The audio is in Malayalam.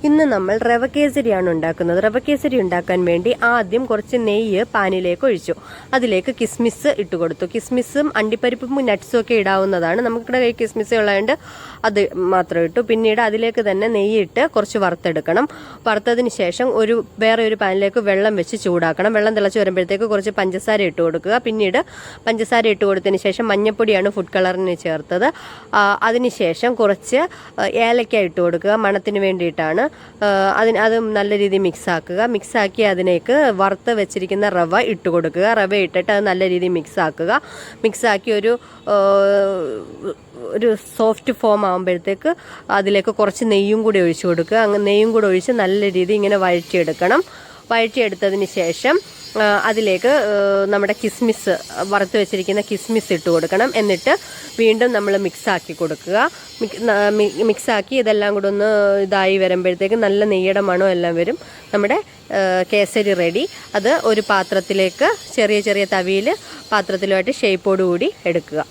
ഇന്ന് നമ്മൾ റവ കേസരിയാണ് ഉണ്ടാക്കുന്നത്. റവ കേസരി ഉണ്ടാക്കാൻ വേണ്ടി ആദ്യം കുറച്ച് നെയ്യ് പാനിലേക്ക് ഒഴിച്ചു. അതിലേക്ക് കിസ്മിസ് ഇട്ട് കൊടുത്തു. കിസ്മിസും അണ്ടിപ്പരിപ്പും നട്ട്സും ഒക്കെ ഇടാവുന്നതാണ്. നമുക്കിവിടെ കൈ കിസ്മിസ് ഉള്ളതുകൊണ്ട് അത് മാത്രം ഇട്ടു. പിന്നീട് അതിലേക്ക് തന്നെ നെയ്യിട്ട് കുറച്ച് വറുത്തെടുക്കണം. വറുത്തതിന് ശേഷം വേറെ ഒരു പാനിലേക്ക് വെള്ളം വെച്ച് ചൂടാക്കണം. വെള്ളം തിളച്ച് വരുമ്പോഴത്തേക്ക് കുറച്ച് പഞ്ചസാര ഇട്ട് കൊടുക്കുക. പിന്നീട് പഞ്ചസാര ഇട്ട് കൊടുത്തതിന് ശേഷം മഞ്ഞപ്പൊടിയാണ് ഫുഡ് കളറിന് ചേർത്തത്. അതിനുശേഷം കുറച്ച് ഏലക്ക ഇട്ട് കൊടുക്കുക, മണത്തിന് വേണ്ടിയിട്ടാണ്. അത് നല്ല രീതിയിൽ മിക്സാക്കി അതിലേക്ക് വറുത്ത് വെച്ചിരിക്കുന്ന റവ ഇട്ട് കൊടുക്കുക. റവ ഇട്ടിട്ട് അത് നല്ല രീതിയിൽ മിക്സാക്കി ഒരു സോഫ്റ്റ് ഫോം ആകുമ്പോഴത്തേക്ക് അതിലേക്ക് കുറച്ച് നെയ്യും കൂടി ഒഴിച്ചു കൊടുക്കുക. നെയ്യും കൂടി ഒഴിച്ച് നല്ല രീതിയിൽ ഇങ്ങനെ വഴറ്റിയെടുത്തതിന് ശേഷം അതിലേക്ക് നമ്മുടെ കിസ്മിസ് വറുത്ത് വെച്ചിരിക്കുന്ന കിസ്മിസ് ഇട്ട് കൊടുക്കണം. എന്നിട്ട് വീണ്ടും നമ്മൾ മിക്സാക്കി കൊടുക്കുക. മിക്സാക്കി ഇതെല്ലാം കൂടെ ഒന്ന് ഇതായി വരുമ്പോഴത്തേക്ക് നല്ല നെയ്യുടെ മണം എല്ലാം വരും. നമ്മുടെ കേസരി റെഡി. അത് ഒരു പാത്രത്തിലേക്ക് ചെറിയ തവിയിൽ പാത്രത്തിലുമായിട്ട് ഷേപ്പോടുകൂടി എടുക്കുക.